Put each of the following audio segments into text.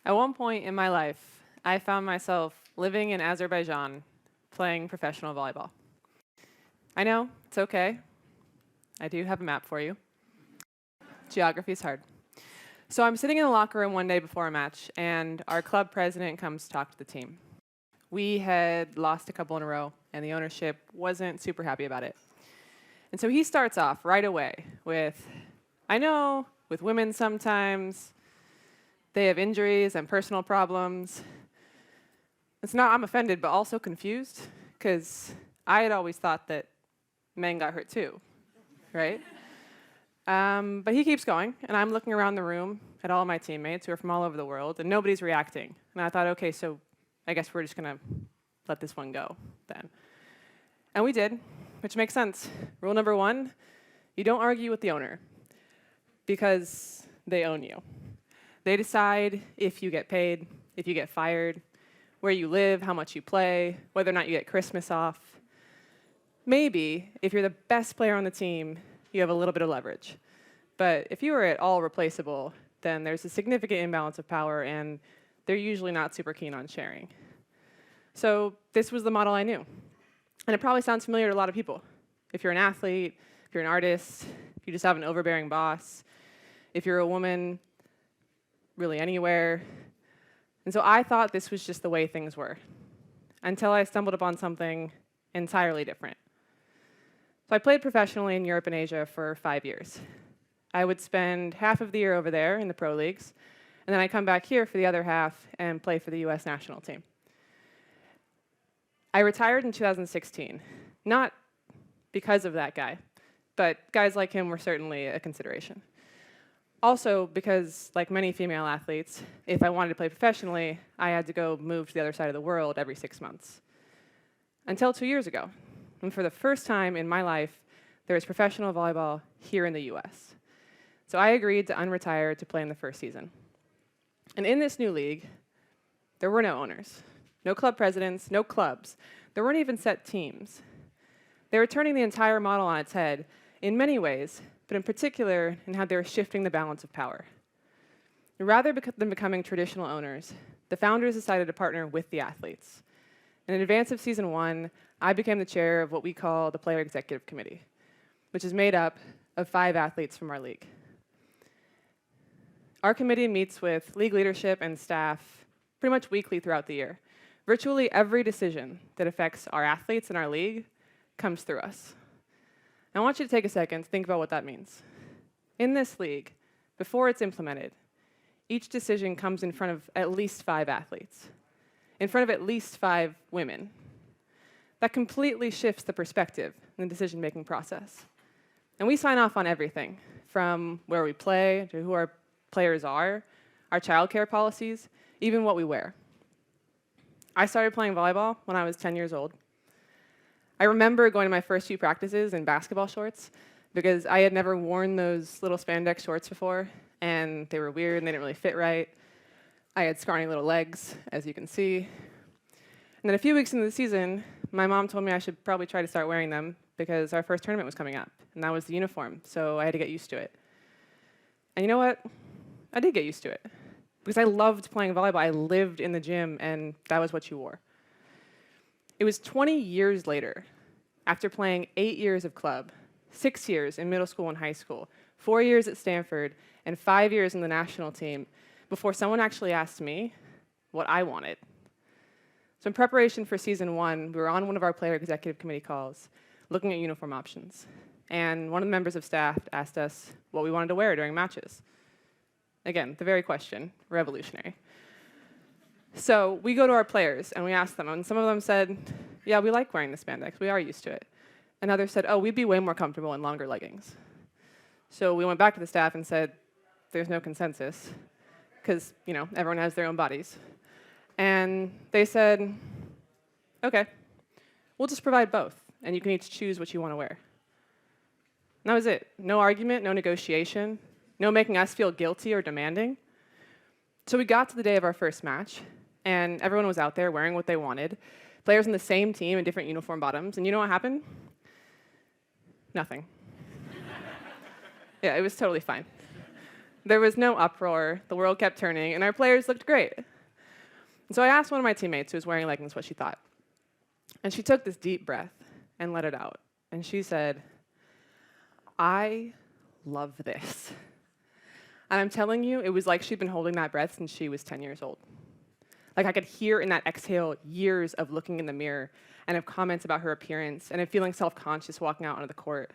At one point in my life, I found myself living in Azerbaijan playing professional volleyball. I know, it's okay. I do have a map for you. Geography's hard. So I'm sitting in the locker room one day before a match, and our club president comes to talk to the team. We had lost a couple in a row, and the ownership wasn't super happy about it. And so he starts off right away with, I know, with women sometimes, they have injuries and personal problems. It's not I'm offended, but also confused, because I had always thought that men got hurt too, right? But he keeps going, and I'm looking around the room at all of my teammates who are from all over the world, and nobody's reacting. And I thought, okay, so I guess we're just going to let this one go then. And we did, which makes sense. Rule number 1, you don't argue with the owner, because they own you. They decide if you get paid, if you get fired, where you live, how much you play, whether or not you get Christmas off. Maybe, if you're the best player on the team, you have a little bit of leverage. But if you are at all replaceable, then there's a significant imbalance of power, and they're usually not super keen on sharing. So this was the model I knew. And it probably sounds familiar to a lot of people. If you're an athlete, if you're an artist, if you just have an overbearing boss, if you're a woman, really anywhere. And so I thought this was just the way things were, until I stumbled upon something entirely different. So I played professionally in Europe and Asia for 5 years. I would spend half of the year over there in the pro leagues, and then I'd come back here for the other half and play for the US national team. I retired in 2016, not because of that guy, but guys like him were certainly a consideration. Also because, like many female athletes, if I wanted to play professionally, I had to go move to the other side of the world every 6 months. Until 2 years ago. And for the first time in my life, there was professional volleyball here in the US. So I agreed to unretire to play in the first season. And in this new league, there were no owners, no club presidents, no clubs. There weren't even set teams. They were turning the entire model on its head in many ways, but in particular in how they were shifting the balance of power. Rather than becoming traditional owners, the founders decided to partner with the athletes. And in advance of season 1, I became the chair of what we call the Player Executive Committee, which is made up of 5 athletes from our league. Our committee meets with league leadership and staff pretty much weekly throughout the year. Virtually every decision that affects our athletes in our league comes through us. I want you to take a second to think about what that means. In this league, before it's implemented, each decision comes in front of at least 5 athletes, in front of at least 5 women. That completely shifts the perspective in the decision-making process. And we sign off on everything, from where we play to who our players are, our childcare policies, even what we wear. I started playing volleyball when I was 10 years old. I remember going to my first few practices in basketball shorts because I had never worn those little spandex shorts before, and they were weird and they didn't really fit right. I had scrawny little legs, as you can see. And then a few weeks into the season, my mom told me I should probably try to start wearing them because our first tournament was coming up, and that was the uniform, so I had to get used to it. And you know what? I did get used to it because I loved playing volleyball. I lived in the gym, and that was what you wore. It was 20 years later, after playing 8 years of club, 6 years in middle school and high school, 4 years at Stanford, and 5 years in the national team, before someone actually asked me what I wanted. So in preparation for season 1, we were on one of our player executive committee calls, looking at uniform options. And one of the members of staff asked us what we wanted to wear during matches. Again, the very question, revolutionary. So we go to our players and we ask them, and some of them said, yeah, we like wearing the spandex, we are used to it. And others said, oh, we'd be way more comfortable in longer leggings. So we went back to the staff and said, there's no consensus, because everyone has their own bodies. And they said, okay, we'll just provide both, and you can each choose what you want to wear. And that was it. No argument, no negotiation, no making us feel guilty or demanding. So we got to the day of our first match, and everyone was out there wearing what they wanted. Players on the same team in different uniform bottoms, and you know what happened? Nothing. Yeah, it was totally fine. There was no uproar, the world kept turning, and our players looked great. And so I asked one of my teammates who was wearing leggings what she thought. And she took this deep breath and let it out. And she said, "I love this." And I'm telling you, it was like she'd been holding that breath since she was 10 years old. Like I could hear in that exhale years of looking in the mirror and of comments about her appearance and of feeling self-conscious walking out onto the court.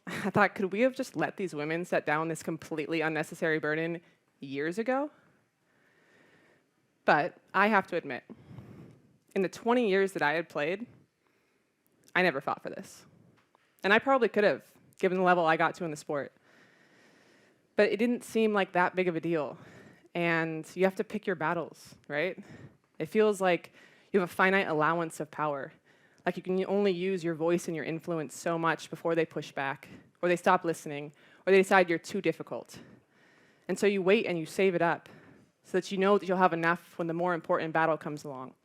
I thought, could we have just let these women set down this completely unnecessary burden years ago? But I have to admit, in the 20 years that I had played, I never fought for this. And I probably could have, given the level I got to in the sport. But it didn't seem like that big of a deal. And you have to pick your battles, right? It feels like you have a finite allowance of power. Like you can only use your voice and your influence so much before they push back, or they stop listening, or they decide you're too difficult. And so you wait and you save it up so that you know that you'll have enough when the more important battle comes along.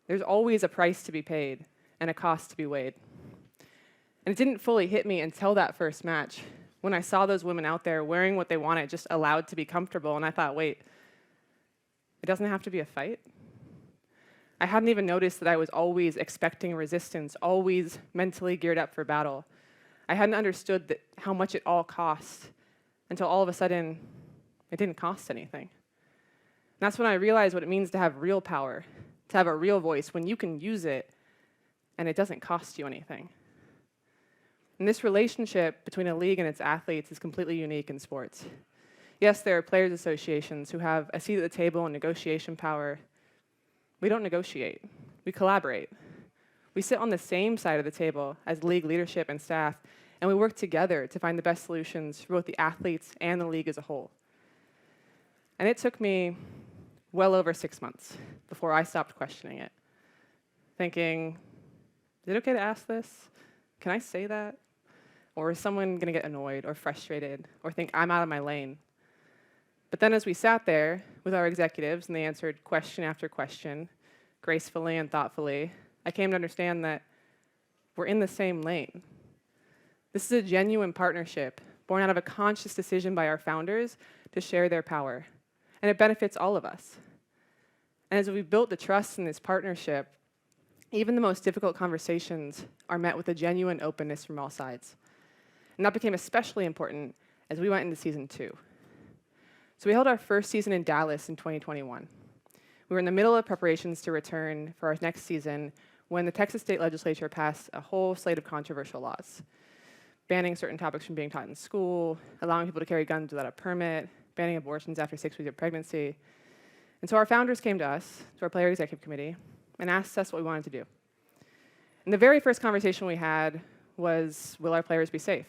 There's always a price to be paid and a cost to be weighed. And it didn't fully hit me until that first match, when I saw those women out there wearing what they wanted, just allowed to be comfortable, and I thought, wait, it doesn't have to be a fight? I hadn't even noticed that I was always expecting resistance, always mentally geared up for battle. I hadn't understood that how much it all cost until all of a sudden, it didn't cost anything. And that's when I realized what it means to have real power, to have a real voice, when you can use it and it doesn't cost you anything. And this relationship between a league and its athletes is completely unique in sports. Yes, there are players' associations who have a seat at the table and negotiation power. We don't negotiate. We collaborate. We sit on the same side of the table as league leadership and staff, and we work together to find the best solutions for both the athletes and the league as a whole. And it took me well over 6 months before I stopped questioning it, thinking, is it okay to ask this? Can I say that? Or is someone going to get annoyed or frustrated or think I'm out of my lane? But then as we sat there with our executives and they answered question after question, gracefully and thoughtfully, I came to understand that we're in the same lane. This is a genuine partnership born out of a conscious decision by our founders to share their power. And it benefits all of us. And as we built the trust in this partnership, even the most difficult conversations are met with a genuine openness from all sides. And that became especially important as we went into season 2. So we held our first season in Dallas in 2021. We were in the middle of preparations to return for our next season when the Texas state legislature passed a whole slate of controversial laws, banning certain topics from being taught in school, allowing people to carry guns without a permit, banning abortions after 6 weeks of pregnancy. And so our founders came to us, to our player executive committee, and asked us what we wanted to do. And the very first conversation we had was, will our players be safe?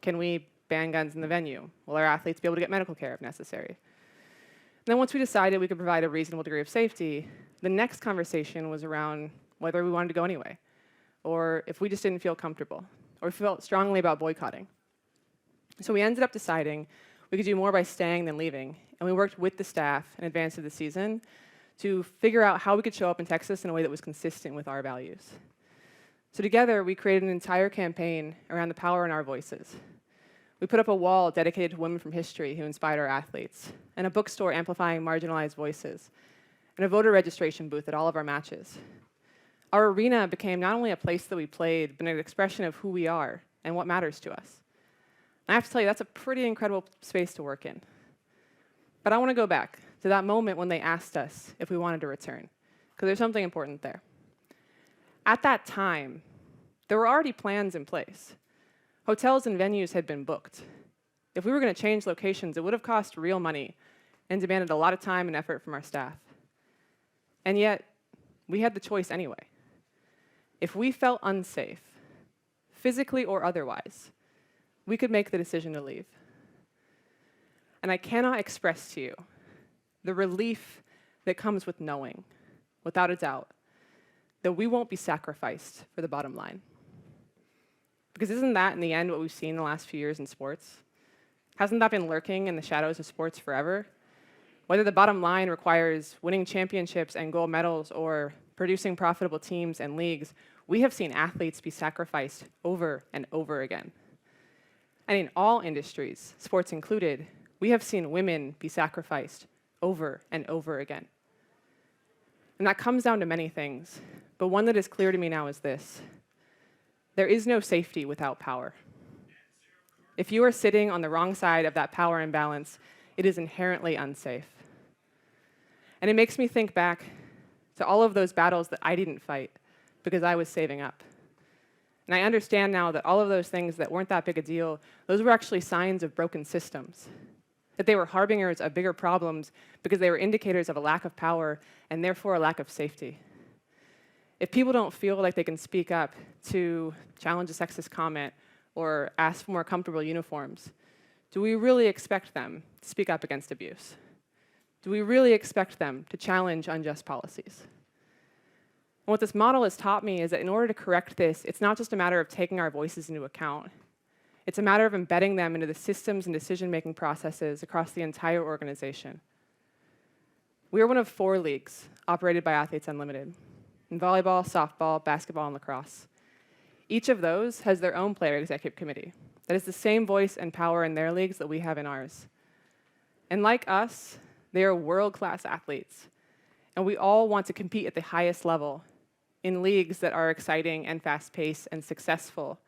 Can we ban guns in the venue? Will our athletes be able to get medical care if necessary? And then once we decided we could provide a reasonable degree of safety, the next conversation was around whether we wanted to go anyway, or if we just didn't feel comfortable, or we felt strongly about boycotting. So we ended up deciding we could do more by staying than leaving, and we worked with the staff in advance of the season to figure out how we could show up in Texas in a way that was consistent with our values. So together, we created an entire campaign around the power in our voices. We put up a wall dedicated to women from history who inspired our athletes, and a bookstore amplifying marginalized voices, and a voter registration booth at all of our matches. Our arena became not only a place that we played, but an expression of who we are and what matters to us. And I have to tell you, that's a pretty incredible space to work in. But I want to go back to that moment when they asked us if we wanted to return, because there's something important there. At that time, there were already plans in place. Hotels and venues had been booked. If we were going to change locations, it would have cost real money and demanded a lot of time and effort from our staff. And yet, we had the choice anyway. If we felt unsafe, physically or otherwise, we could make the decision to leave. And I cannot express to you the relief that comes with knowing, without a doubt, that we won't be sacrificed for the bottom line. Because isn't that, in the end, what we've seen the last few years in sports? Hasn't that been lurking in the shadows of sports forever? Whether the bottom line requires winning championships and gold medals or producing profitable teams and leagues, we have seen athletes be sacrificed over and over again. And in all industries, sports included, We have seen women be sacrificed over and over again. And that comes down to many things, but one that is clear to me now is this: there is no safety without power. If you are sitting on the wrong side of that power imbalance, it is inherently unsafe. And it makes me think back to all of those battles that I didn't fight because I was saving up. And I understand now that all of those things that weren't that big a deal, those were actually signs of broken systems, that they were harbingers of bigger problems because they were indicators of a lack of power and therefore a lack of safety. If people don't feel like they can speak up to challenge a sexist comment or ask for more comfortable uniforms, do we really expect them to speak up against abuse? Do we really expect them to challenge unjust policies? And what this model has taught me is that in order to correct this, it's not just a matter of taking our voices into account. It's a matter of embedding them into the systems and decision-making processes across the entire organization. We are one of 4 leagues operated by Athletes Unlimited: in volleyball, softball, basketball, and lacrosse. Each of those has their own player executive committee that has the same voice and power in their leagues that we have in ours. And like us, they are world-class athletes, and we all want to compete at the highest level in leagues that are exciting and fast-paced and successful.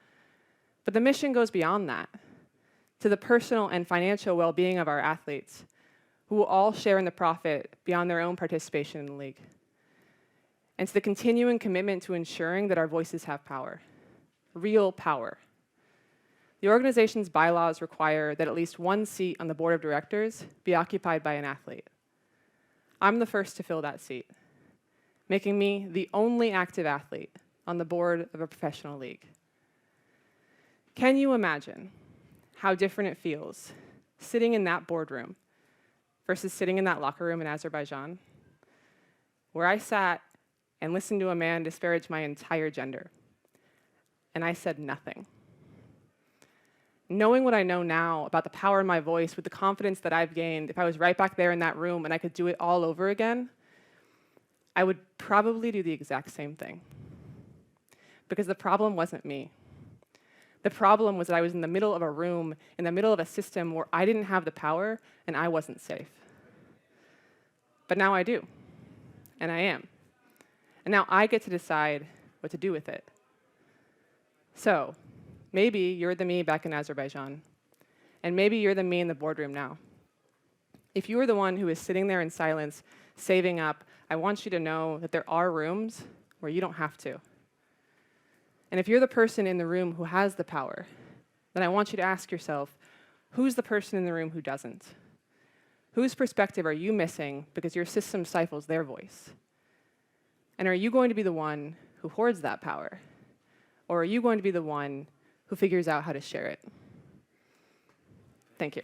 But the mission goes beyond that, to the personal and financial well-being of our athletes, who will all share in the profit beyond their own participation in the league, and to the continuing commitment to ensuring that our voices have power, real power. The organization's bylaws require that at least 1 seat on the board of directors be occupied by an athlete. I'm the first to fill that seat, making me the only active athlete on the board of a professional league. Can you imagine how different it feels sitting in that boardroom versus sitting in that locker room in Azerbaijan, where I sat and listened to a man disparage my entire gender, and I said nothing? Knowing what I know now about the power in my voice with the confidence that I've gained, if I was right back there in that room and I could do it all over again, I would probably do the exact same thing. Because the problem wasn't me. The problem was that I was in the middle of a room, in the middle of a system where I didn't have the power and I wasn't safe. But now I do, and I am. And now I get to decide what to do with it. So, maybe you're the me back in Azerbaijan, and maybe you're the me in the boardroom now. If you are the one who is sitting there in silence, saving up, I want you to know that there are rooms where you don't have to. And if you're the person in the room who has the power, then I want you to ask yourself, who's the person in the room who doesn't? Whose perspective are you missing because your system stifles their voice? And are you going to be the one who hoards that power? Or are you going to be the one who figures out how to share it? Thank you.